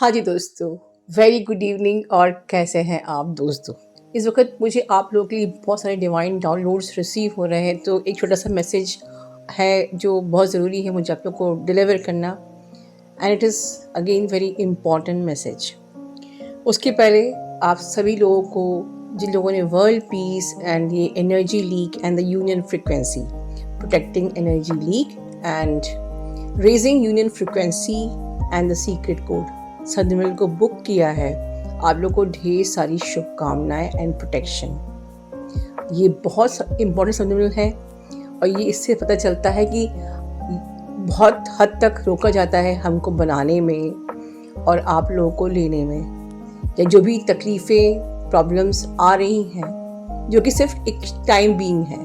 हाँ जी दोस्तों, very good evening. और कैसे हैं आप दोस्तों? इस वक्त मुझे आप लोगों के लिए बहुत सारे डिवाइन डाउनलोड्स रिसीव हो रहे हैं, तो एक छोटा सा मैसेज है जो बहुत ज़रूरी है मुझे आप लोग को डिलीवर करना। And it is again very important message. उसके पहले आप सभी लोगों को, जिन लोगों ने वर्ल्ड पीस एंड ये energy leak and the union frequency, protecting energy leak and raising union frequency and the secret code सदमिल को बुक किया है, आप लोग को ढेर सारी शुभकामनाएं एंड प्रोटेक्शन। ये बहुत इम्पोर्टेंट सदमिल है और ये इससे पता चलता है कि बहुत हद तक रोका जाता है हमको बनाने में और आप लोगों को लेने में। या जो भी तकलीफ़ें प्रॉब्लम्स आ रही हैं जो कि सिर्फ एक टाइम बीइंग है,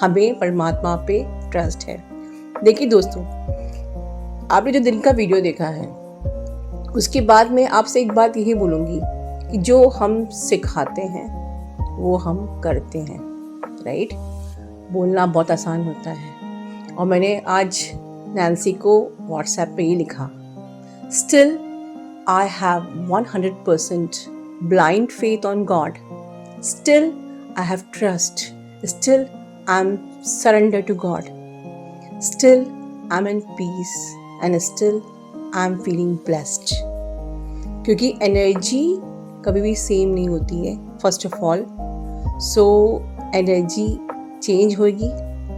हमें परमात्मा पे ट्रस्ट है। देखिए दोस्तों, आपने जो दिन का वीडियो देखा है उसके बाद मैं आपसे एक बात यही बोलूँगी कि जो हम सिखाते हैं वो हम करते हैं, राइट? बोलना बहुत आसान होता है और मैंने आज नैन्सी को व्हाट्सएप पे ये लिखा, still I have 100% blind faith on God, still I have trust, still I am surrender to God, still I am in peace and still I am feeling blessed. क्योंकि एनर्जी कभी भी same नहीं होती है first of all. So energy change होगी।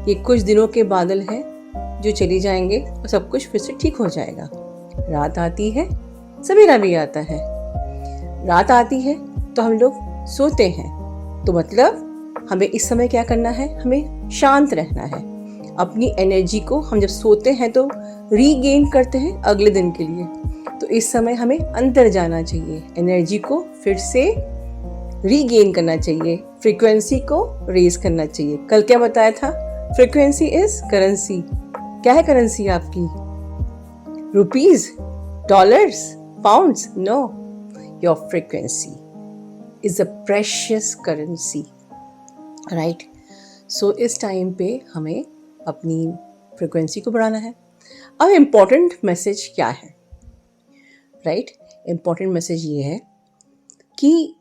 ये कुछ दिनों के बादल हैं जो चले जाएंगे और सब कुछ फिर से ठीक हो जाएगा। रात आती है, सवेरा भी आता है। रात आती है तो हम लोग सोते हैं, तो मतलब हमें इस समय क्या करना है? हमें शांत रहना है। अपनी एनर्जी को हम जब सोते हैं तो रीगेन करते हैं अगले दिन के लिए। तो इस समय हमें अंदर जाना चाहिए, एनर्जी को फिर से रीगेन करना चाहिए, फ्रीक्वेंसी को रेज करना चाहिए। कल क्या बताया था? Frequency is currency. क्या है करेंसी आपकी? Rupees, dollars, pounds? No, your frequency is a precious currency, right? So इस टाइम पे हमें अपनी फ्रीक्वेंसी को बढ़ाना है। अब इम्पॉर्टेंट मैसेज क्या है, राइट? इम्पॉर्टेंट मैसेज ये है कि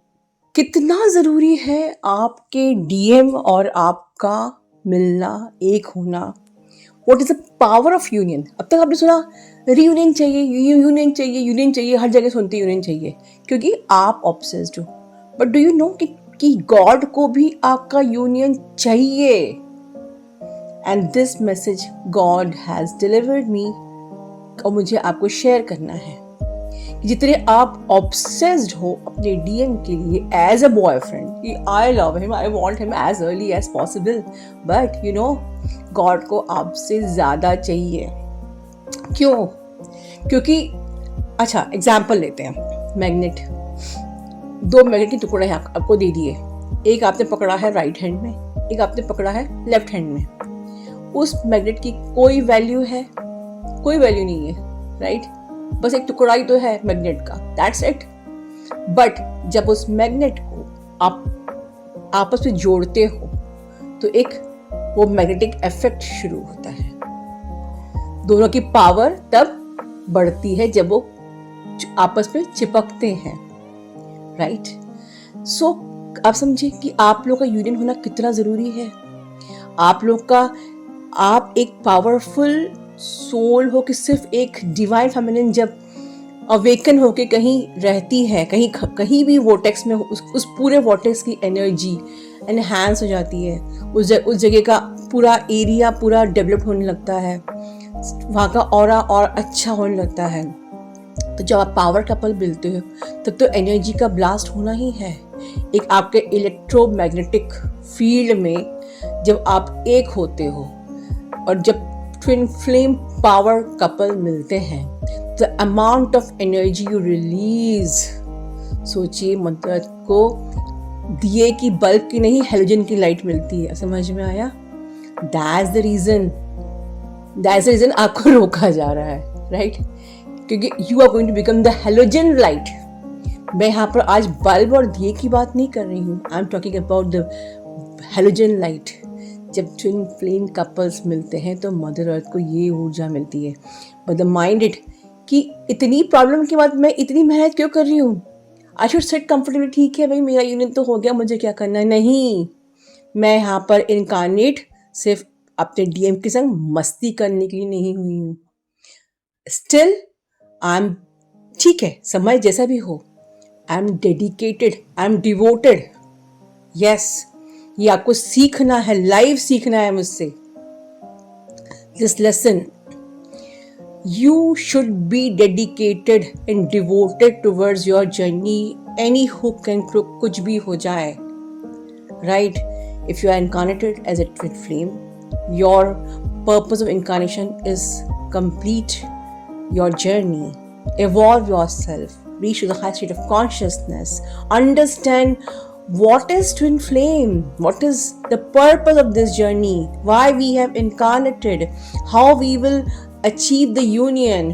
कितना ज़रूरी है आपके डीएम और आपका मिलना, एक होना। What is the power of union? अब तक आपने सुना रीयूनियन चाहिए, यूनियन चाहिए, यूनियन चाहिए, हर जगह सुनते यूनियन चाहिए क्योंकि आप ऑब्सेस्ड हो। बट डू यू नो कि गॉड को भी आपका यूनियन चाहिए? And this message God has delivered me और मुझे आपको शेयर करना है। जितने आप ऑब्सेस्ड हो अपने डीएम के लिए as a boyfriend, I love him, I want him as early as possible, but you know God को आपसे ज़्यादा चाहिए। क्यों? क्योंकि अच्छा एग्जाम्पल लेते हैं, मैग्नेट। 2 मैग्नेट के टुकड़े हैं आपको दे दिए, एक आपने पकड़ा है राइट हैंड में, एक आपने पकड़ा है लेफ्ट हैंड में। उस मैग्नेट की कोई वैल्यू है? कोई वैल्यू नहीं है, राइट? बस एक टुकड़ा ही तो है मैग्नेट का, दैट्स इट। बट जब उस मैग्नेट को आप आपस में जोड़ते हो तो एक वो मैग्नेटिक इफेक्ट शुरू होता है। दोनों की पावर तब बढ़ती है जब वो आपस में चिपकते हैं, राइट? सो आप समझिए कि आप लोग का यूनियन होना कितना ज़रूरी है। आप एक पावरफुल सोल हो कि सिर्फ एक डिवाइन फेमिनिन जब अवेकन होके कहीं रहती है, कहीं भी वोटेक्स में, उस पूरे वोटेक्स की एनर्जी एनहांस हो जाती है। उस जगह का पूरा एरिया पूरा डेवलप होने लगता है, वहाँ का ऑरा और अच्छा होने लगता है। तो जब आप पावर कपल मिलते हो तब तो एनर्जी का ब्लास्ट होना ही है। एक आपके इलेक्ट्रोमैग्नेटिक फील्ड में जब आप एक होते हो और जब ट्विन फ्लेम पावर कपल मिलते हैं, the amount of energy you release, सोचिए, मतलब को दिए की बल्ब की नहीं हेलोजन की लाइट मिलती है। समझ में आया? दैट्स द रीजन आपको रोका जा रहा है, राइट? क्योंकि you are going to become the halogen light. मैं यहाँ पर आज बल्ब और दिए की बात नहीं कर रही हूँ, I am talking about the halogen light. जब ट्विन फ्लेम कपल्स मिलते हैं तो मदर अर्थ को ये ऊर्जा मिलती है। बट द माइंड इट कि इतनी प्रॉब्लम के बाद मैं इतनी मेहनत क्यों कर रही हूँ। आई शुड सिट कंफर्टेबली, ठीक है भाई मेरा यूनियन तो हो गया, मुझे क्या करना है। नहीं, मैं यहाँ पर इनकारनेट सिर्फ अपने डीएम के संग मस्ती करने के लिए नहीं हुई हूँ। स्टिल आई एम, ठीक है समय जैसा भी हो, I am dedicated, I am devoted. Yes, ये आपको सीखना है, लाइव सीखना है मुझसे। This lesson, you should be dedicated and devoted towards your journey, any hook and crook कुछ भी हो जाए, right? If you are incarnated as a twin flame, your purpose of incarnation is complete your journey, evolve yourself, reach to the high state of consciousness, understand what is twin flame, what is the purpose of this journey, why we have incarnated, how we will achieve the union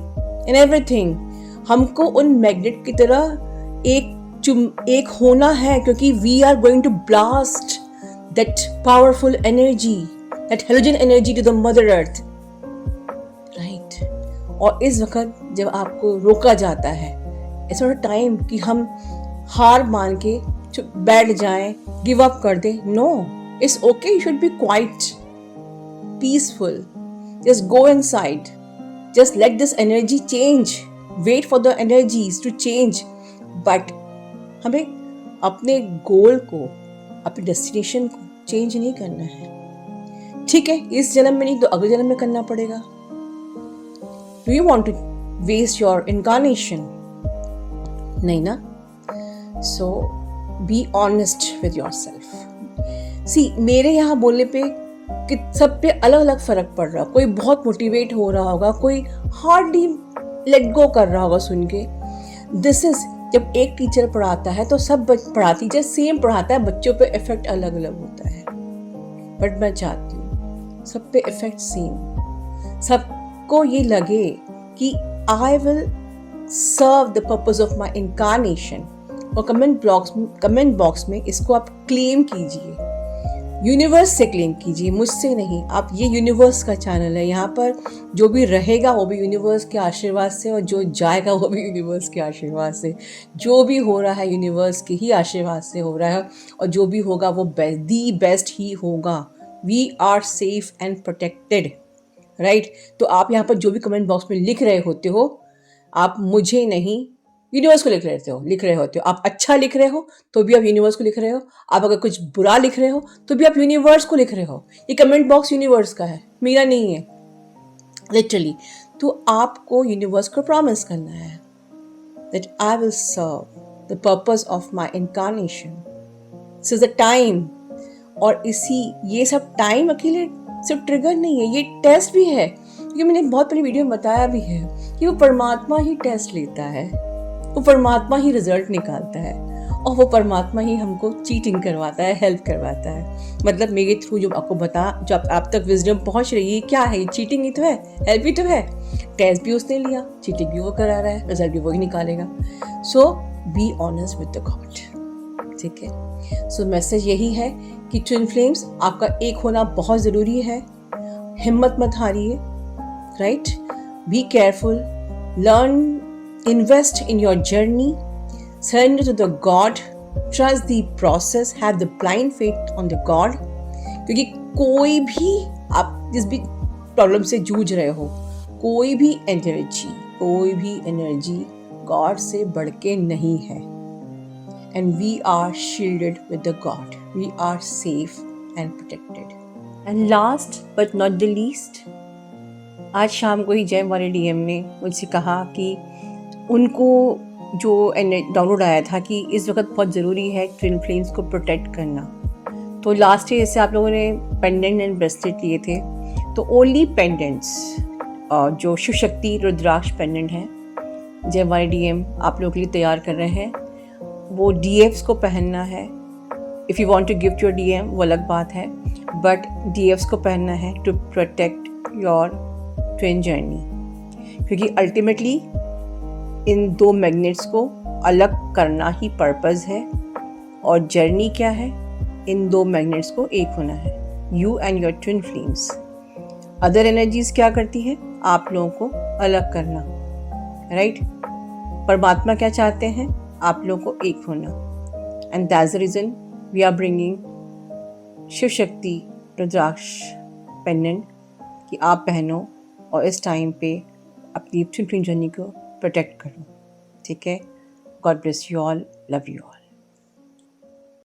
and everything. हमको उन magnet की तरह एक होना है, क्योंकि we are going to blast that powerful energy, that halogen energy to the mother earth, right? और इस वक्त जब आपको रोका जाता है, it's not a time कि हम हार मान के बैठ जाएं, गिव अप कर दें. No, it's okay, you should be quite, peaceful, just go inside, just let this energy change, wait for the energies to change. But हमें अपने गोल को, अपने डेस्टिनेशन को चेंज नहीं करना है. ठीक है, इस जन्म में नहीं तो अगले जन्म में करना पड़ेगा. Do you want to waste your incarnation? नहीं ना. So be honest with yourself. See, मेरे यहाँ बोलने पे कि सब पे अलग अलग फर्क पड़ रहा. कोई बहुत मोटिवेट हो रहा होगा, कोई हार्डली लेट गो कर रहा होगा सुन के. दिस इज, जब एक टीचर पढ़ाता है तो सब पढ़ाती है, सेम पढ़ाता है, बच्चों पे इफेक्ट अलग अलग होता है. बट मैं चाहती हूँ सब पे इफेक्ट सेम, सबको ये लगे कि I will serve the purpose of my incarnation. और कमेंट बॉक्स में इसको आप क्लेम कीजिए, यूनिवर्स से क्लेम कीजिए, मुझसे नहीं. आप, ये यूनिवर्स का चैनल है, यहाँ पर जो भी रहेगा वो भी यूनिवर्स के आशीर्वाद से, और जो जाएगा वो भी यूनिवर्स के आशीर्वाद से. जो भी हो रहा है यूनिवर्स के ही आशीर्वाद से हो रहा है, और जो भी होगा वो दी बेस्ट ही होगा. We are safe and protected, right. तो आप यहाँ पर जो भी कमेंट बॉक्स में लिख रहे होते हो, आप मुझे नहीं, यूनिवर्स को लिख रहे होते हो. आप अच्छा लिख रहे हो तो भी आप यूनिवर्स को लिख रहे हो. आप अगर कुछ बुरा लिख रहे हो तो भी आप यूनिवर्स को लिख रहे हो. ये कमेंट बॉक्स यूनिवर्स का है, मेरा नहीं है, लिटरली. तो आपको यूनिवर्स को प्रॉमिस करना है that I will serve the purpose of my incarnation. This is the time. और ये सब टाइम अकेले सिर्फ ट्रिगर नहीं है, ये टेस्ट भी है. क्योंकि मैंने बहुत पहले वीडियो में बताया भी है कि वो परमात्मा ही टेस्ट लेता है, वो परमात्मा ही रिजल्ट निकालता है, और वो परमात्मा ही हमको चीटिंग करवाता है, हेल्प करवाता है. मतलब मेरे थ्रू जो आपको जो आप तक विजडम पहुंच रही है, क्या है? चीटिंग ही तो है, हेल्प ही तो है. टेस्ट भी उसने लिया, चीटिंग भी वो करा रहा है, रिजल्ट भी वही निकालेगा. So be honest with the God. ठीक है. सो मैसेज यही है कि ट्विन फ्लेम्स, आपका एक होना बहुत ज़रूरी है. हिम्मत मत हारिए, right. Be careful, learn, invest in your journey, surrender to the God, trust the process, have the blind faith on the God. क्योंकि कोई भी, आप जिस भी प्रॉब्लम से जूझ रहे हो, कोई भी एनर्जी गॉड से बढ़ के नहीं है. And we are shielded with the God. We are safe and protected. And last but not the least, आज शाम को ही जय वाले डीएम ने मुझसे कहा कि उनको जो डाउनलोड आया था कि इस वक्त बहुत ज़रूरी है ट्विन फ्लेम्स को प्रोटेक्ट करना. तो लास्ट ईयर जैसे आप लोगों ने पेंडेंट एंड ब्रेसलेट लिए थे, तो ओनली पेंडेंट्स, जो शिव शक्ति रुद्राक्ष पेंडेंट है, जय वाले डीएम आप लोगों के लिए तैयार कर रहे हैं. वो डीएफ्स को पहनना है. If you want to gift your DM वो अलग बात है, बट डीएफ्स को पहनना है to protect your twin journey. क्योंकि अल्टीमेटली इन दो मैग्नेट्स को अलग करना ही पर्पस है, और जर्नी क्या है? इन दो मैग्नेट्स को एक होना है, you and your twin flames. Other energies क्या करती है? आप लोगों को अलग करना, राइट। परमात्मा क्या चाहते हैं? आप लोगों को एक होना, and that's the reason we are bringing Shiv Shakti rudraksha pendant कि आप पहनो और इस टाइम पे अपनी ट्विन जर्नी को प्रोटेक्ट करो। ठीक है। God bless you all, love you all.